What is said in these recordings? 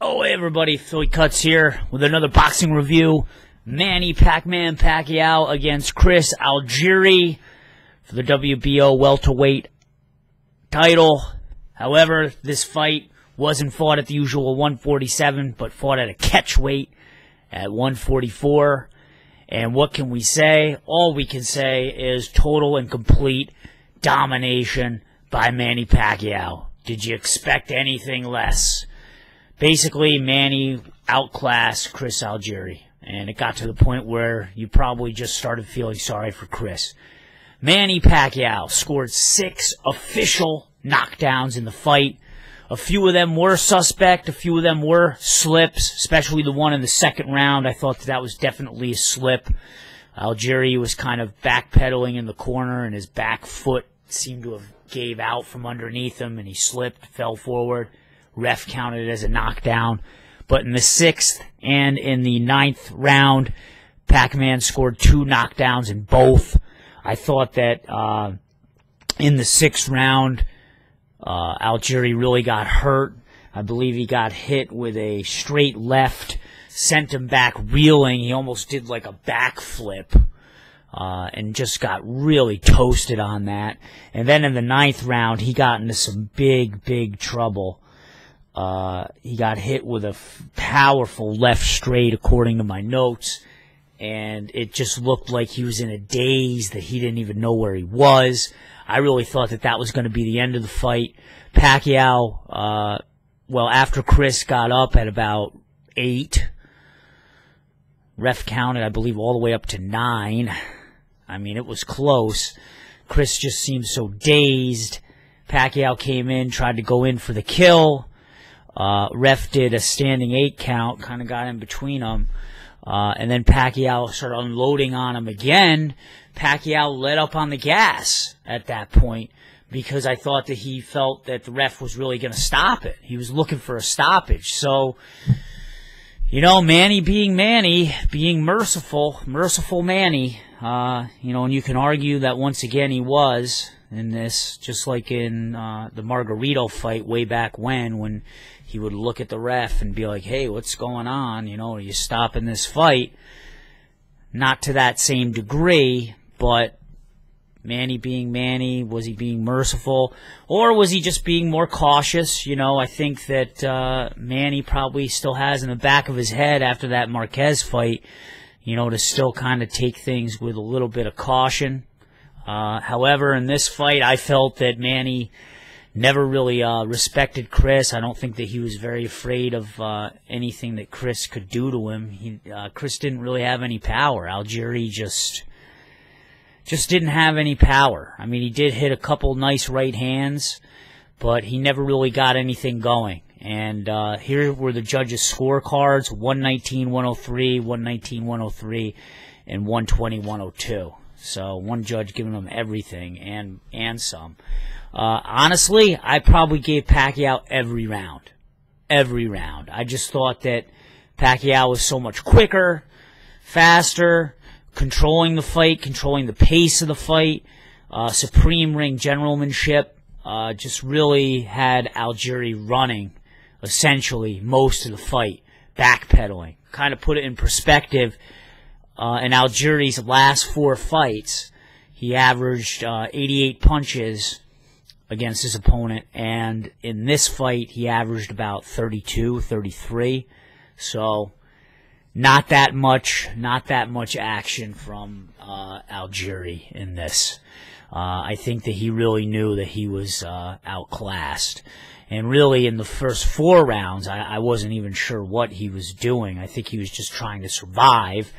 Oh, hey everybody, Philly Kuts here with another boxing review. Manny Pac-man Pacquiao against Chris Algieri for the WBO welterweight title. However, this fight wasn't fought at the usual 147, but fought at a catch weight at 144. And what can we say? All we can say is total and complete domination by Manny Pacquiao. Did you expect anything less? Basically, Manny outclassed Chris Algieri, and it got to the point where you probably just started feeling sorry for Chris. Manny Pacquiao scored 6 official knockdowns in the fight. A few of them were suspect, a few of them were slips, especially the one in the second round. I thought that was definitely a slip. Algieri was kind of backpedaling in the corner, and his back foot seemed to have gave out from underneath him, and he slipped, fell forward. Ref counted it as a knockdown. But in the 6th and in the 9th round, Pac-Man scored 2 knockdowns in both. I thought that in the 6th round, Algieri really got hurt. I believe he got hit with a straight left, sent him back reeling. He almost did like a backflip. And just got really toasted on that. And then in the 9th round, he got into some big trouble. He got hit with a powerful left straight, according to my notes, and it just looked like he was in a daze, that he didn't even know where he was. I really thought that that was going to be the end of the fight. Pacquiao, well, after Chris got up at about 8, ref counted, I believe, all the way up to 9. I mean, it was close. Chris just seemed so dazed. Pacquiao came in, tried to go in for the kill. Ref did a standing 8 count, kind of got in between them. And then Pacquiao started unloading on him again. Pacquiao let up on the gas at that point because I thought that he felt that the ref was really going to stop it. He was looking for a stoppage. So, you know, Manny being merciful Manny, you know, and you can argue that once again he was in this, just like in the Margarito fight way back when he would look at the ref and be like, hey, what's going on? You know, are you stopping this fight? Not to that same degree, but Manny being Manny, was he being merciful? Or was he just being more cautious? You know, I think that Manny probably still has in the back of his head after that Marquez fight, you know, to still kind of take things with a little bit of caution. However, in this fight, I felt that Manny never really respected Chris. I don't think that he was very afraid of anything that Chris could do to him. Chris didn't really have any power. Algieri just didn't have any power. I mean, he did hit a couple nice right hands, but he never really got anything going. And here were the judges' scorecards: 119-103, 119-103, and 120-102. So one judge giving them everything and some. Honestly, I probably gave Pacquiao every round. Every round. I just thought that Pacquiao was so much quicker, faster, controlling the fight, controlling the pace of the fight, supreme ring generalmanship, just really had Algieri running, essentially, most of the fight, backpedaling. Kind of put it in perspective, in Algieri's last 4 fights, he averaged 88 punches against his opponent, and in this fight, he averaged about 32, 33. So, not that much action from Algieri in this. I think that he really knew that he was outclassed. And really, in the first 4 rounds, I wasn't even sure what he was doing. I think he was just trying to survive.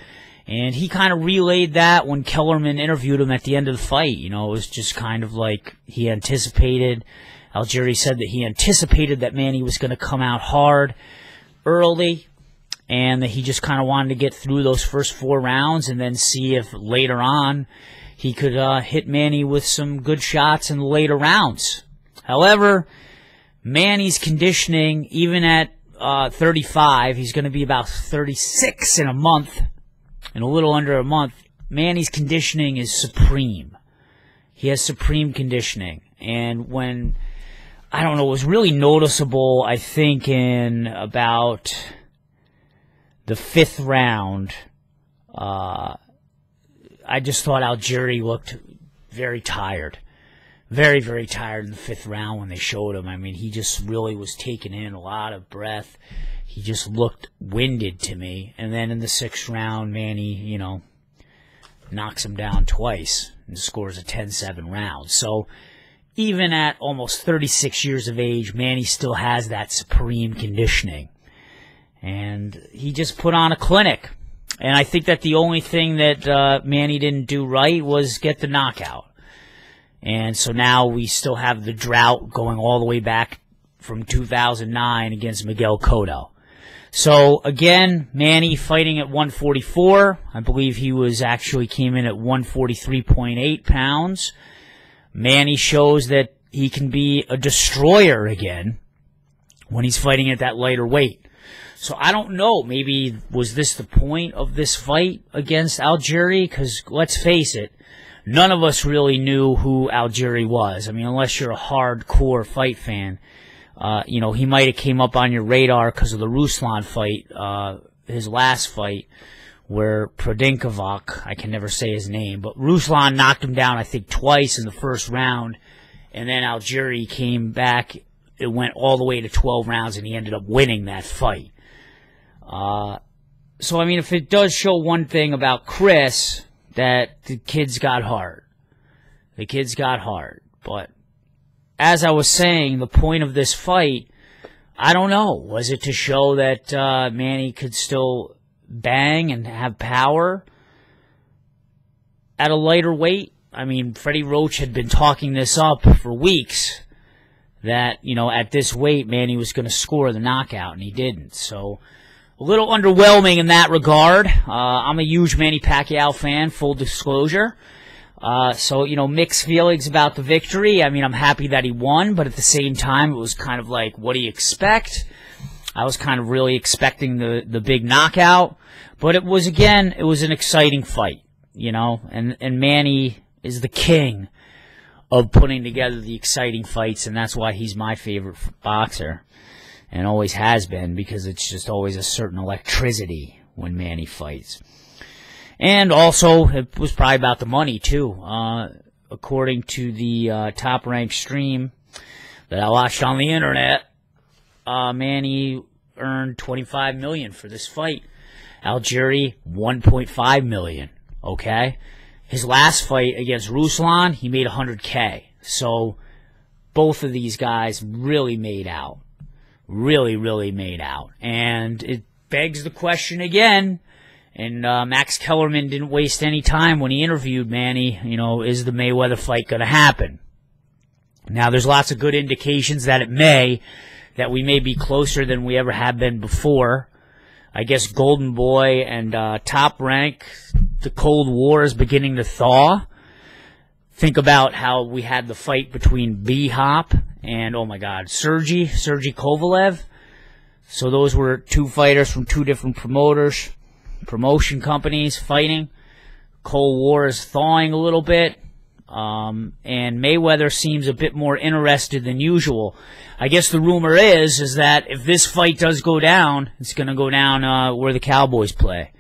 And he kind of relayed that when Kellerman interviewed him at the end of the fight. You know, it was just kind of like he anticipated. Algieri said that he anticipated that Manny was going to come out hard early, and that he just kind of wanted to get through those first 4 rounds and then see if later on he could hit Manny with some good shots in the later rounds. However, Manny's conditioning, even at 35, he's going to be about 36 in a month. In a little under a month, Manny's conditioning is supreme. He has supreme conditioning. And when I don't know, it was really noticeable, I think, in about the 5th round. I just thought Algieri looked very tired. Very, very tired in the 5th round when they showed him. I mean, he just really was taking in a lot of breath. He just looked winded to me. And then in the 6th round, Manny, you know, knocks him down twice and scores a 10-7 round. So even at almost 36 years of age, Manny still has that supreme conditioning. And he just put on a clinic. And I think that the only thing that Manny didn't do right was get the knockout. And so now we still have the drought going all the way back from 2009 against Miguel Cotto. So, again, Manny fighting at 144. I believe he came in at 143.8 pounds. Manny shows that he can be a destroyer again when he's fighting at that lighter weight. So I don't know, maybe was this the point of this fight against Algieri? Because let's face it, none of us really knew who Algieri was. I mean, unless you're a hardcore fight fan, you know, he might have came up on your radar because of the Ruslan fight, his last fight, where Prodinkovac, I can never say his name, but Ruslan knocked him down, I think, twice in the 1st round, and then Algieri came back. It went all the way to 12 rounds, and he ended up winning that fight. So, I mean, if it does show one thing about Chris, that the kid's got heart. The kid's got heart. But as I was saying, the point of this fight, I don't know. Was it to show that Manny could still bang and have power at a lighter weight? I mean, Freddie Roach had been talking this up for weeks, that, you know, at this weight, Manny was going to score the knockout, and he didn't. So a little underwhelming in that regard. I'm a huge Manny Pacquiao fan, full disclosure. So, you know, mixed feelings about the victory. I mean, I'm happy that he won, but at the same time, it was kind of like, what do you expect? I was kind of really expecting the big knockout. But it was, again, it was an exciting fight, you know, and Manny is the king of putting together the exciting fights, and that's why he's my favorite boxer. And always has been, because it's just always a certain electricity when Manny fights. And also, it was probably about the money, too. According to the top-ranked stream that I watched on the internet, Manny earned $25 million for this fight. Algieri, $1.5 million, okay? His last fight against Ruslan, he made $100K. So, both of these guys really made out. Really, really made out. And it begs the question again, and Max Kellerman didn't waste any time when he interviewed Manny, you know, is the Mayweather fight going to happen? Now, there's lots of good indications that it may, that we may be closer than we ever have been before. I guess Golden Boy and Top Rank, the Cold War is beginning to thaw. Think about how we had the fight between B-Hop and, oh my God, Sergey Kovalev. So those were two fighters from two different promotion companies fighting. Cold War is thawing a little bit. And Mayweather seems a bit more interested than usual. I guess the rumor is that if this fight does go down, it's going to go down where the Cowboys play.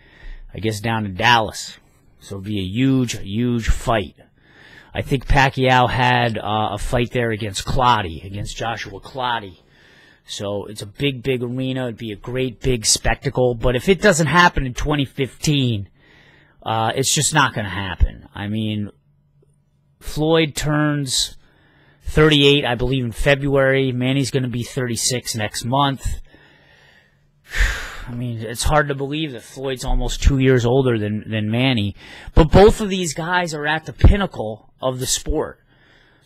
I guess down in Dallas. So it'll be a huge, huge fight. I think Pacquiao had a fight there against Joshua Clottey. So it's a big, big arena. It'd be a great, big spectacle. But if it doesn't happen in 2015, it's just not going to happen. I mean, Floyd turns 38, I believe, in February. Manny's going to be 36 next month. I mean, it's hard to believe that Floyd's almost 2 years older than Manny. But both of these guys are at the pinnacle of the sport.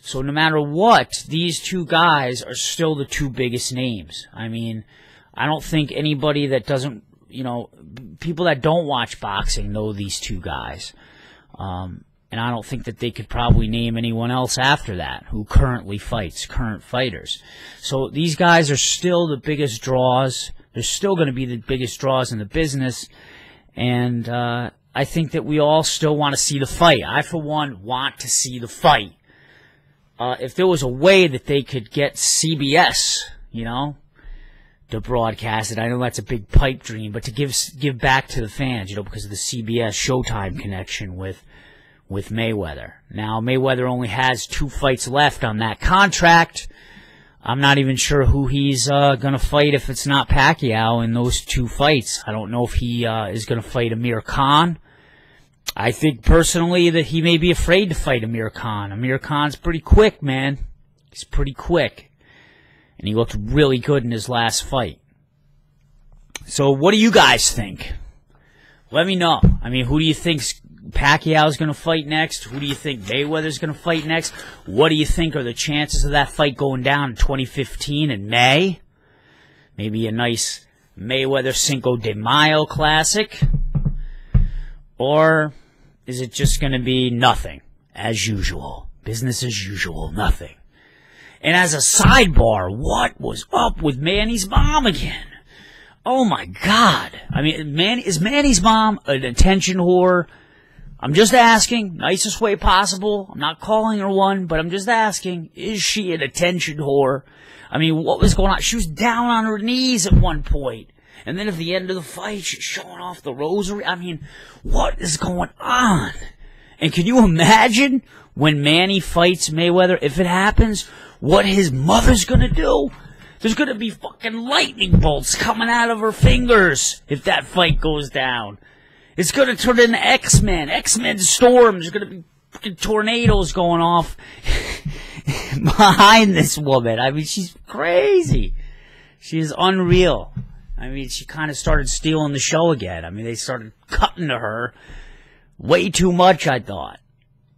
So no matter what, these two guys are still the two biggest names. I mean, I don't think anybody that doesn't, you know, people that don't watch boxing know these two guys. And I don't think that they could probably name anyone else after that who currently fights, current fighters. So these guys are still the biggest draws. They're still going to be the biggest draws in the business. And I think that we all still want to see the fight. I, for one, want to see the fight. if there was a way that they could get CBS, to broadcast it. I know that's a big pipe dream, but to give back to the fans, because of the CBS Showtime connection with Mayweather. Now, Mayweather only has 2 fights left on that contract. I'm not even sure who he's going to fight if it's not Pacquiao in those 2 fights. I don't know if he is going to fight Amir Khan. I think personally that he may be afraid to fight Amir Khan. Amir Khan's pretty quick, man. He's pretty quick. And he looked really good in his last fight. So what do you guys think? Let me know. I mean, who do you think Pacquiao's going to fight next? Who do you think Mayweather's going to fight next? What do you think are the chances of that fight going down in 2015 in May? Maybe a nice Mayweather Cinco de Mayo classic? Or is it just going to be nothing, as usual? Business as usual, nothing. And as a sidebar, what was up with Manny's mom again? Oh my God. I mean, is Manny's mom an attention whore? I'm just asking, nicest way possible. I'm not calling her one, but I'm just asking, is she an attention whore? I mean, what was going on? She was down on her knees at one point. And then at the end of the fight, she's showing off the rosary. I mean, what is going on? And can you imagine when Manny fights Mayweather, if it happens, what his mother's gonna do? There's gonna be fucking lightning bolts coming out of her fingers if that fight goes down. It's gonna turn into X-Men. X-Men Storm. There's gonna be fucking tornadoes going off behind this woman. I mean, she's crazy. She is unreal. I mean, she kind of started stealing the show again. I mean, they started cutting to her way too much, I thought.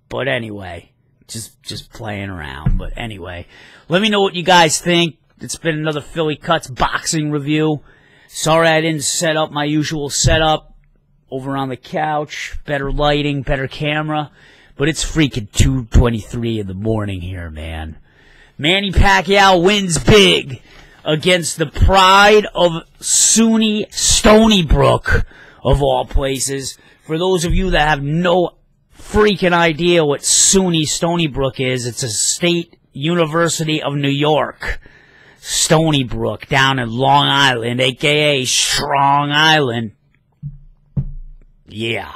But anyway, just playing around. But anyway, let me know what you guys think. It's been another Philly Kuts boxing review. Sorry I didn't set up my usual setup over on the couch. Better lighting, better camera. But it's freaking 2:23 in the morning here, man. Manny Pacquiao wins big against the pride of SUNY Stony Brook, of all places. For those of you that have no freaking idea what SUNY Stony Brook is, it's a state university of New York. Stony Brook, down in Long Island, a.k.a. Strong Island. Yeah.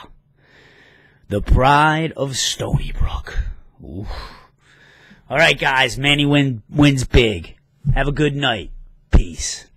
The pride of Stony Brook. Oof. All right, guys, Manny wins big. Have a good night. Peace.